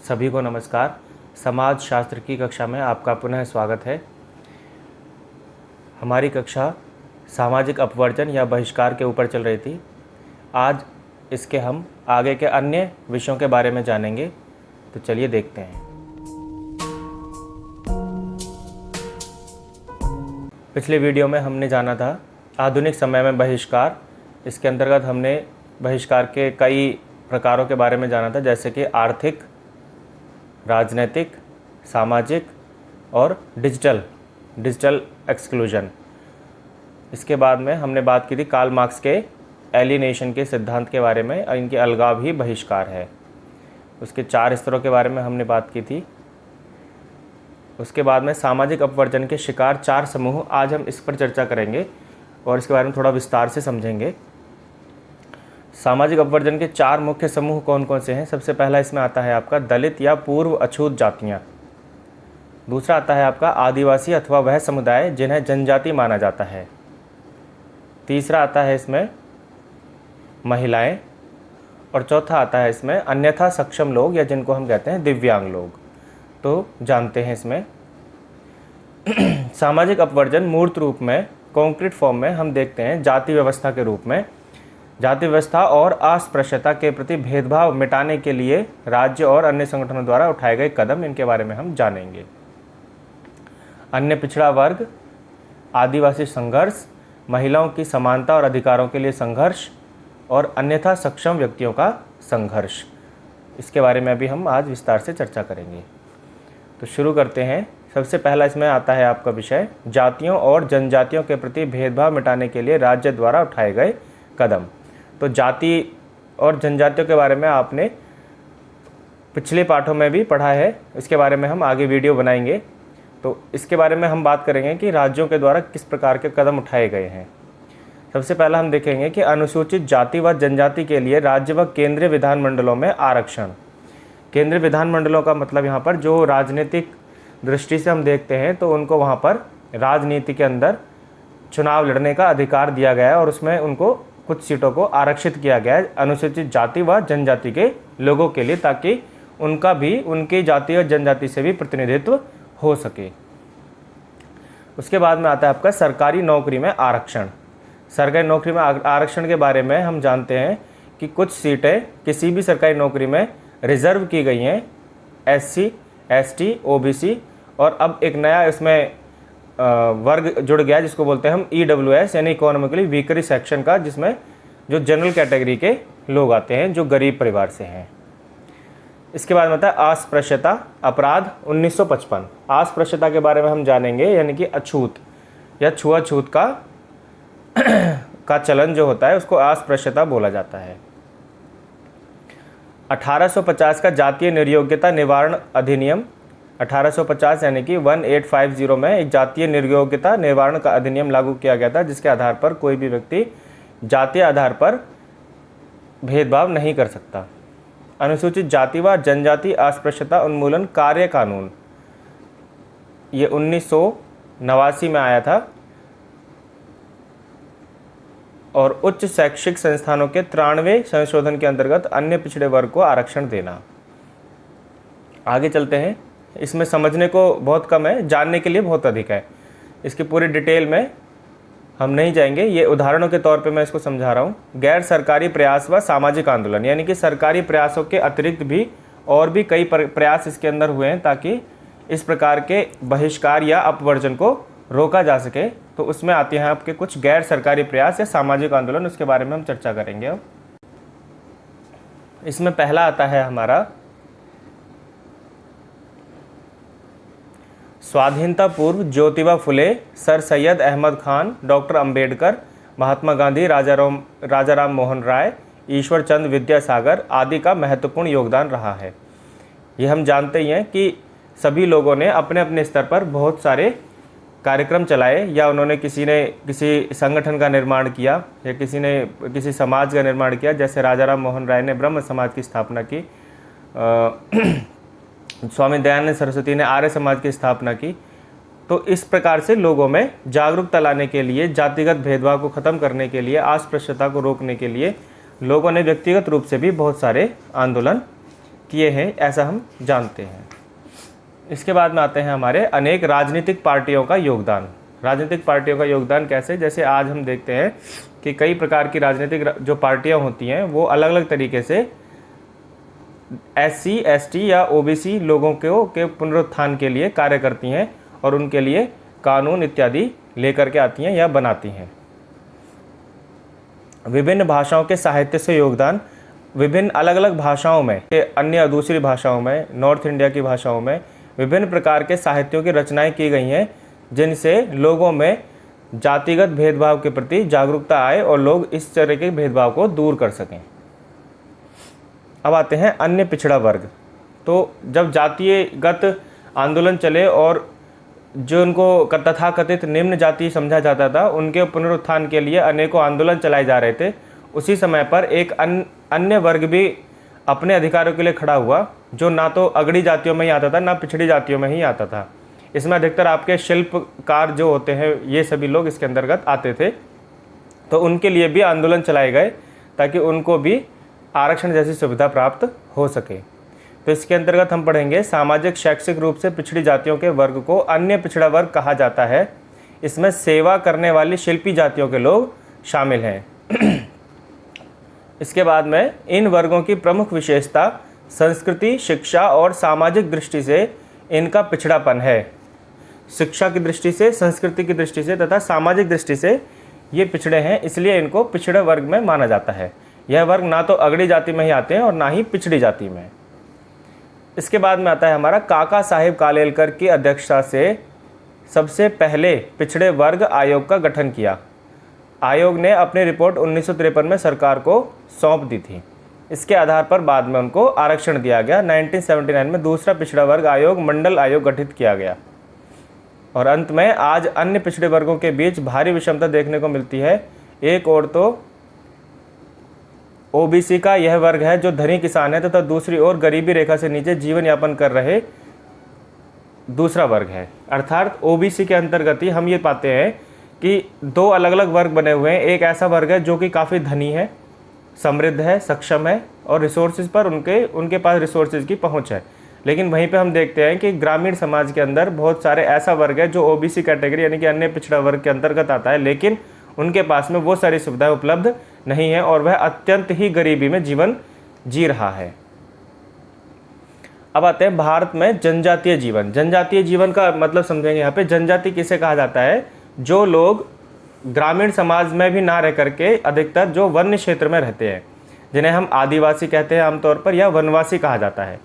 सभी को नमस्कार। समाज शास्त्र की कक्षा में आपका पुनः स्वागत है। हमारी कक्षा सामाजिक अपवर्जन या बहिष्कार के ऊपर चल रही थी। आज इसके हम आगे के अन्य विषयों के बारे में जानेंगे, तो चलिए देखते हैं। पिछले वीडियो में हमने जाना था आधुनिक समय में बहिष्कार। इसके अंतर्गत हमने बहिष्कार के कई प्रकारों के बारे में जाना था, जैसे कि आर्थिक, राजनीतिक, सामाजिक और डिजिटल एक्सक्लूजन। इसके बाद में हमने बात की थी कार्ल मार्क्स के एलिनेशन के सिद्धांत के बारे में, और इनकी अलगाव ही बहिष्कार है। उसके 4 स्तरों के बारे में हमने बात की थी। उसके बाद में सामाजिक अपवर्जन के शिकार 4 समूह, आज हम इस पर चर्चा करेंगे और इसके बारे में थोड़ा विस्तार से समझेंगे। सामाजिक अपवर्जन के 4 मुख्य समूह कौन कौन से हैं? सबसे पहला इसमें आता है आपका दलित या पूर्व अछूत जातियाँ। दूसरा आता है आपका आदिवासी अथवा वह समुदाय जिन्हें जनजाति माना जाता है। तीसरा आता है इसमें महिलाएं, और चौथा आता है इसमें अन्यथा सक्षम लोग या जिनको हम कहते हैं दिव्यांग लोग। तो जानते हैं इसमें सामाजिक अपवर्जन मूर्त रूप में, कॉन्क्रीट फॉर्म में हम देखते हैं जाति व्यवस्था के रूप में। जाति व्यवस्था और अस्पृश्यता के प्रति भेदभाव मिटाने के लिए राज्य और अन्य संगठनों द्वारा उठाए गए कदम, इनके बारे में हम जानेंगे। अन्य पिछड़ा वर्ग, आदिवासी संघर्ष, महिलाओं की समानता और अधिकारों के लिए संघर्ष और अन्यथा सक्षम व्यक्तियों का संघर्ष, इसके बारे में भी हम आज विस्तार से चर्चा करेंगे। तो शुरू करते हैं। सबसे पहला इसमें आता है आपका विषय जातियों और जनजातियों के प्रति भेदभाव मिटाने के लिए राज्य द्वारा उठाए गए कदम। तो जाति और जनजातियों के बारे में आपने पिछले पाठों में भी पढ़ा है, इसके बारे में हम आगे वीडियो बनाएंगे। तो इसके बारे में हम बात करेंगे कि राज्यों के द्वारा किस प्रकार के कदम उठाए गए हैं। सबसे पहला हम देखेंगे कि अनुसूचित जाति व जनजाति के लिए राज्य व केंद्रीय विधानमंडलों में आरक्षण। केंद्रीय विधानमंडलों का मतलब यहाँ पर जो राजनीतिक दृष्टि से हम देखते हैं, तो उनको वहाँ पर राजनीति के अंदर चुनाव लड़ने का अधिकार दिया गया है और उसमें उनको कुछ सीटों को आरक्षित किया गया है अनुसूचित जाति व जनजाति के लोगों के लिए, ताकि उनका भी उनकी जाति और जनजाति से भी प्रतिनिधित्व हो सके। उसके बाद में आता है आपका सरकारी नौकरी में आरक्षण। सरकारी नौकरी में आरक्षण के बारे में हम जानते हैं कि कुछ सीटें किसी भी सरकारी नौकरी में रिजर्व की गई हैं SC, ST, OBC, और अब एक नया इसमें वर्ग जुड़ गया जिसको बोलते हैं हम EWS यानी इकोनॉमिकली वीकर सेक्शन का, जिसमें जो जनरल कैटेगरी के लोग आते हैं जो गरीब परिवार से हैं। इसके बाद में आता है अस्पृश्यता अपराध 1955। अस्पृश्यता के बारे में हम जानेंगे, यानी कि अछूत या छुआछूत का चलन जो होता है उसको अस्पृश्यता बोला जाता है। 1850 का जातीय निर्योग्यता निवारण अधिनियम, 1850 यानी कि 1850 में एक जातीय निर्योग्यता निवारण का अधिनियम लागू किया गया था, जिसके आधार पर कोई भी व्यक्ति जातीय आधार पर भेदभाव नहीं कर सकता। अनुसूचित जाति व जनजाति अस्पृश्यता उन्मूलन कार्य कानून, ये 1989 में आया था, और उच्च शैक्षिक संस्थानों के 93वें संशोधन के अंतर्गत अन्य पिछड़े वर्ग को आरक्षण देना। आगे चलते हैं। इसमें समझने को बहुत कम है, जानने के लिए बहुत अधिक है। इसकी पूरी डिटेल में हम नहीं जाएंगे, ये उदाहरणों के तौर पे मैं इसको समझा रहा हूँ। गैर सरकारी प्रयास व सामाजिक आंदोलन, यानी कि सरकारी प्रयासों के अतिरिक्त भी और भी कई प्रयास इसके अंदर हुए हैं ताकि इस प्रकार के बहिष्कार या अपवर्जन को रोका जा सके। तो उसमें आते हैं आपके कुछ गैर सरकारी प्रयास या सामाजिक आंदोलन, उसके बारे में हम चर्चा करेंगे। अब इसमें पहला आता है हमारा स्वाधीनता पूर्व ज्योतिबा फुले, सर सैयद अहमद खान, डॉक्टर अंबेडकर, महात्मा गांधी, राजाराम मोहन राय, ईश्वर चंद विद्यासागर आदि का महत्वपूर्ण योगदान रहा है। ये हम जानते ही हैं कि सभी लोगों ने अपने अपने स्तर पर बहुत सारे कार्यक्रम चलाए, या उन्होंने किसी संगठन का निर्माण किया या किसी ने किसी समाज का निर्माण किया। जैसे राजाराम मोहन राय ने ब्रह्म समाज की स्थापना की, स्वामी दयानंद सरस्वती ने आर्य समाज की स्थापना की। तो इस प्रकार से लोगों में जागरूकता लाने के लिए, जातिगत भेदभाव को ख़त्म करने के लिए, अस्पृश्यता को रोकने के लिए लोगों ने व्यक्तिगत रूप से भी बहुत सारे आंदोलन किए हैं, ऐसा हम जानते हैं। इसके बाद में आते हैं हमारे अनेक राजनीतिक पार्टियों का योगदान। राजनीतिक पार्टियों का योगदान कैसे, जैसे आज हम देखते हैं कि कई प्रकार की राजनीतिक जो पार्टियां होती हैं वो अलग अलग तरीके से SC ST या OBC लोगों के पुनरुत्थान के लिए कार्य करती हैं और उनके लिए कानून इत्यादि लेकर के आती हैं या बनाती हैं। विभिन्न भाषाओं के साहित्य से योगदान, विभिन्न अलग अलग भाषाओं में, अन्य दूसरी भाषाओं में, नॉर्थ इंडिया की भाषाओं में विभिन्न प्रकार के साहित्यों की रचनाएं की गई हैं जिनसे लोगों में जातिगत भेदभाव के प्रति जागरूकता आए और लोग इस तरह के भेदभाव को दूर कर सकें। अब आते हैं अन्य पिछड़ा वर्ग। तो जब जातीयगत आंदोलन चले और जो उनको तथाकथित निम्न जाति समझा जाता था उनके पुनरुत्थान के लिए अनेकों आंदोलन चलाए जा रहे थे, उसी समय पर एक अन्य वर्ग भी अपने अधिकारों के लिए खड़ा हुआ जो ना तो अगड़ी जातियों में ही आता था ना पिछड़ी जातियों में ही आता था। इसमें अधिकतर आपके शिल्पकार जो होते हैं ये सभी लोग इसके अंतर्गत आते थे, तो उनके लिए भी आंदोलन चलाए गए ताकि उनको भी आरक्षण जैसी सुविधा प्राप्त हो सके। तो इसके अंतर्गत हम पढ़ेंगे सामाजिक शैक्षिक रूप से पिछड़ी जातियों के वर्ग को अन्य पिछड़ा वर्ग कहा जाता है। इसमें सेवा करने वाली शिल्पी जातियों के लोग शामिल हैं। इसके बाद में इन वर्गों की प्रमुख विशेषता संस्कृति, शिक्षा और सामाजिक दृष्टि से इनका पिछड़ापन है। शिक्षा की दृष्टि से, संस्कृति की दृष्टि से तथा सामाजिक दृष्टि से ये पिछड़े हैं, इसलिए इनको पिछड़े वर्ग में माना जाता है। यह वर्ग ना तो अगड़ी जाति में ही आते हैं और ना ही पिछड़ी जाति में। इसके बाद में आता है हमारा काका साहेब कालेलकर की अध्यक्षता से सबसे पहले पिछड़े वर्ग आयोग का गठन किया। आयोग ने अपनी रिपोर्ट 1953 में सरकार को सौंप दी थी। इसके आधार पर बाद में उनको आरक्षण दिया गया। 1979 में दूसरा पिछड़ा वर्ग आयोग मंडल आयोग गठित किया गया। और अंत में आज अन्य पिछड़े वर्गों के बीच भारी विषमता देखने को मिलती है। एक ओर तो OBC का यह वर्ग है जो धनी किसान है तथा दूसरी ओर गरीबी रेखा से नीचे जीवन यापन कर रहे दूसरा वर्ग है। अर्थात OBC के अंतर्गत ही हम ये पाते हैं कि दो अलग अलग वर्ग बने हुए हैं। एक ऐसा वर्ग है जो कि काफ़ी धनी है, समृद्ध है, सक्षम है और रिसोर्सेज पर उनके पास रिसोर्सेज की पहुंच है। लेकिन वहीं पे हम देखते हैं कि ग्रामीण समाज के अंदर बहुत सारे ऐसा वर्ग है जो OBC कैटेगरी यानी कि अन्य पिछड़ा वर्ग के अंतर्गत आता है, लेकिन उनके पास में वो सारी सुविधाएं उपलब्ध नहीं है और वह अत्यंत ही गरीबी में जीवन जी रहा है। अब आते हैं भारत में जनजातीय जीवन। जनजातीय जीवन का मतलब समझेंगे यहाँ पे। जनजाति किसे कहा जाता है? जो लोग ग्रामीण समाज में भी ना रह करके अधिकतर जो वन्य क्षेत्र में रहते हैं, जिन्हें हम आदिवासी कहते हैं आमतौर पर या वनवासी कहा जाता है,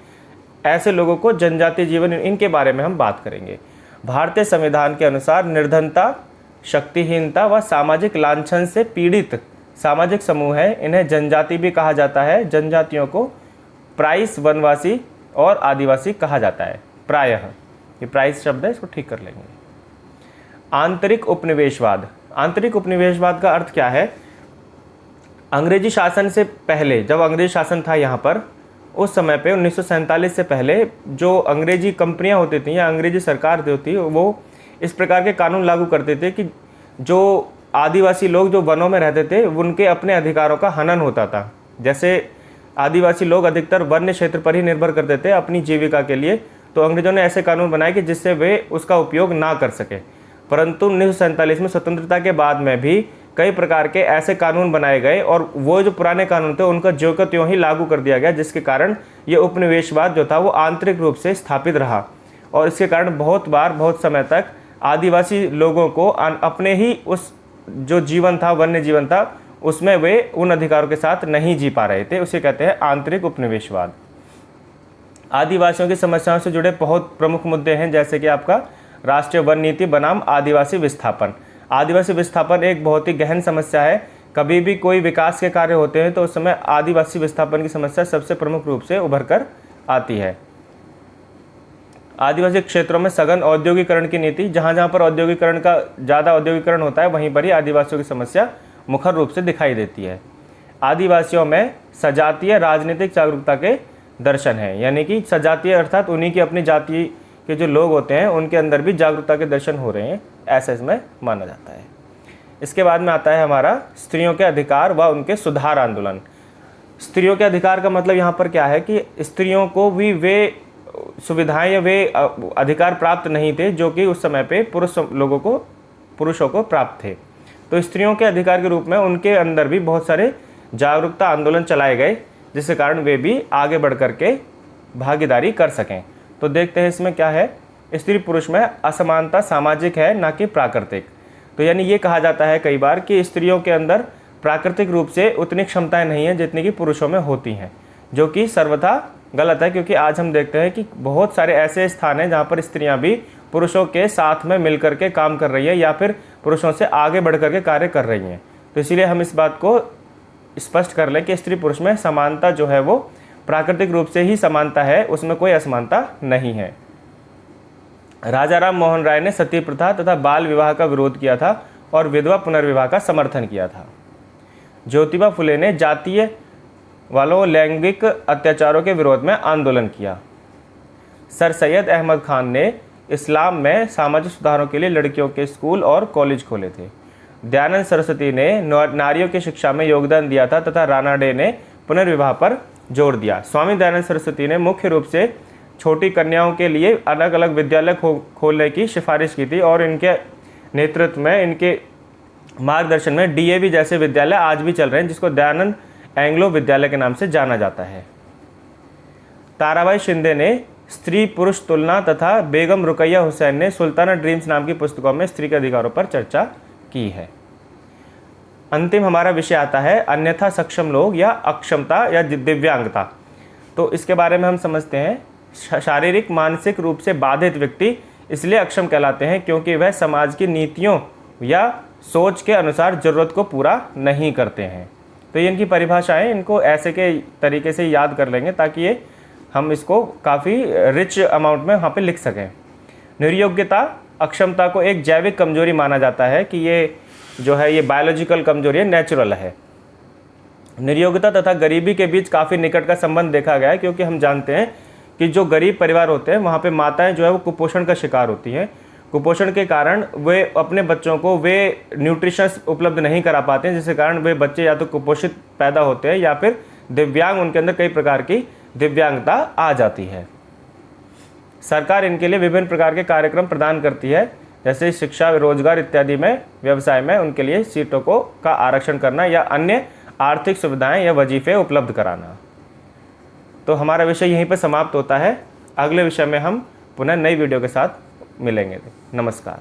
ऐसे लोगों को जनजातीय जीवन, इनके बारे में हम बात करेंगे। भारतीय संविधान के अनुसार निर्धनता, शक्तिहीनता व सामाजिक लांछन से पीड़ित सामाजिक समूह है, इन्हें जनजाति भी कहा जाता है। जनजातियों को प्राइस, वनवासी और आदिवासी कहा जाता है प्रायः। ये प्राइस शब्द है, इसको ठीक कर लेंगे। आंतरिक उपनिवेशवाद। आंतरिक उपनिवेशवाद का अर्थ क्या है? अंग्रेजी शासन से पहले, जब अंग्रेजी शासन था यहाँ पर, उस समय पे 1947 से पहले जो अंग्रेजी कंपनियां होती थी या अंग्रेजी सरकार जो थी वो इस प्रकार के कानून लागू करते थे कि जो आदिवासी लोग जो वनों में रहते थे उनके अपने अधिकारों का हनन होता था। जैसे आदिवासी लोग अधिकतर वन्य क्षेत्र पर ही निर्भर करते थे अपनी जीविका के लिए, तो अंग्रेजों ने ऐसे कानून बनाए कि जिससे वे उसका उपयोग ना कर सके। परंतु 1947 में स्वतंत्रता के बाद में भी कई प्रकार के ऐसे कानून बनाए गए और वो जो पुराने कानून थे उनका ज्यों का त्यों ही लागू कर दिया गया, जिसके कारण ये उपनिवेशवाद जो था वो आंतरिक रूप से स्थापित रहा और इसके कारण बहुत समय तक आदिवासी लोगों को अपने ही उस जो जीवन था, वन्य जीवन था, उसमें वे उन अधिकारों के साथ नहीं जी पा रहे थे। उसे कहते हैं आंतरिक उपनिवेशवाद। आदिवासियों की समस्याओं से जुड़े बहुत प्रमुख मुद्दे हैं, जैसे कि आपका राष्ट्रीय वन नीति बनाम आदिवासी विस्थापन। आदिवासी विस्थापन एक बहुत ही गहन समस्या है। कभी भी कोई विकास के कार्य होते हैं तो उस समय आदिवासी विस्थापन की समस्या सबसे प्रमुख रूप से उभर कर आती है। आदिवासी क्षेत्रों में सघन औद्योगिकरण की नीति। जहाँ जहाँ पर औद्योगिकरण का ज़्यादा औद्योगिकरण होता है वहीं पर ही आदिवासियों की समस्या मुखर रूप से दिखाई देती है। आदिवासियों में सजातीय राजनीतिक जागरूकता के दर्शन है, यानी कि सजातीय अर्थात उन्हीं की अपनी जाति के जो लोग होते हैं उनके अंदर भी जागरूकता के दर्शन हो रहे हैं, ऐसा इसमें माना जाता है। इसके बाद में आता है हमारा स्त्रियों के अधिकार व उनके सुधार आंदोलन। स्त्रियों के अधिकार का मतलब यहाँ पर क्या है कि स्त्रियों को भी वे सुविधाएं या वे अधिकार प्राप्त नहीं थे जो कि उस समय पे पुरुषों को प्राप्त थे। तो स्त्रियों के अधिकार के रूप में उनके अंदर भी बहुत सारे जागरूकता आंदोलन चलाए गए, जिसके कारण वे भी आगे बढ़ कर के भागीदारी कर सकें। तो देखते हैं इसमें क्या है। स्त्री पुरुष में असमानता सामाजिक है, ना कि प्राकृतिक। तो यानी ये कहा जाता है कई बार कि स्त्रियों के अंदर प्राकृतिक रूप से उतनी क्षमताएं नहीं हैं जितनी कि पुरुषों में होती हैं, जो कि सर्वथा गलत है। क्योंकि आज हम देखते हैं कि बहुत सारे ऐसे स्थान हैं जहाँ पर स्त्रियाँ भी पुरुषों के साथ में मिल करके काम कर रही है या फिर पुरुषों से आगे बढ़ करके कार्य कर रही हैं। तो इसीलिए हम इस बात को स्पष्ट कर लें कि स्त्री पुरुष में समानता जो है वो प्राकृतिक रूप से ही समानता है, उसमें कोई असमानता नहीं है। राजा राम मोहन राय ने सती प्रथा तथा बाल विवाह का विरोध किया था और विधवा पुनर्विवाह का समर्थन किया था। ज्योतिबा फुले ने जातीय वालों लैंगिक अत्याचारों के विरोध में आंदोलन किया। सर सैयद अहमद खान ने इस्लाम में सामाजिक सुधारों के लिए लड़कियों के स्कूल और कॉलेज खोले थे। दयानंद सरस्वती ने नारियों की शिक्षा में योगदान दिया था तथा राणा डे ने पुनर्विवाह पर जोर दिया। स्वामी दयानंद सरस्वती ने मुख्य रूप से छोटी कन्याओं के लिए अलग अलग विद्यालय खोलने की सिफारिश की थी और इनके नेतृत्व में, इनके मार्गदर्शन में डीएवी जैसे विद्यालय आज भी चल रहे हैं, जिसको दयानंद एंग्लो विद्यालय के नाम से जाना जाता है। ताराबाई शिंदे ने स्त्री पुरुष तुलना तथा बेगम रुकैया हुसैन ने सुल्ताना ड्रीम्स नाम की पुस्तकों में स्त्री के अधिकारों पर चर्चा की है। अंतिम हमारा विषय आता है अन्यथा सक्षम लोग या अक्षमता या दिव्यांगता। तो इसके बारे में हम समझते हैं शारीरिक मानसिक रूप से बाधित व्यक्ति इसलिए अक्षम कहलाते हैं क्योंकि वह समाज की नीतियों या सोच के अनुसार ज़रूरत को पूरा नहीं करते हैं। तो ये इनकी परिभाषाएं, इनको ऐसे के तरीके से याद कर लेंगे ताकि ये हम इसको काफ़ी रिच अमाउंट में वहाँ पे लिख सकें। निर्योग्यता अक्षमता को एक जैविक कमजोरी माना जाता है कि ये जो है ये बायोलॉजिकल कमजोरी है, नेचुरल है। निर्योग्यता तथा गरीबी के बीच काफ़ी निकट का संबंध देखा गया है क्योंकि हम जानते हैं कि जो गरीब परिवार होते हैं वहाँ पे माताएं जो है वो कुपोषण का शिकार होती हैं। कुपोषण के कारण वे अपने बच्चों को वे न्यूट्रिशंस उपलब्ध नहीं करा पाते हैं, जिसके कारण वे बच्चे या तो कुपोषित पैदा होते हैं या फिर दिव्यांग, उनके अंदर कई प्रकार की दिव्यांगता आ जाती है। सरकार इनके लिए विभिन्न प्रकार के कार्यक्रम प्रदान करती है, जैसे शिक्षा, रोजगार इत्यादि में, व्यवसाय में उनके लिए सीटों का आरक्षण करना या अन्य आर्थिक सुविधाएं या वजीफे उपलब्ध कराना। तो हमारा विषय यहीं पर समाप्त होता है। अगले विषय में हम पुनः नई वीडियो के साथ मिलेंगे। नमस्कार।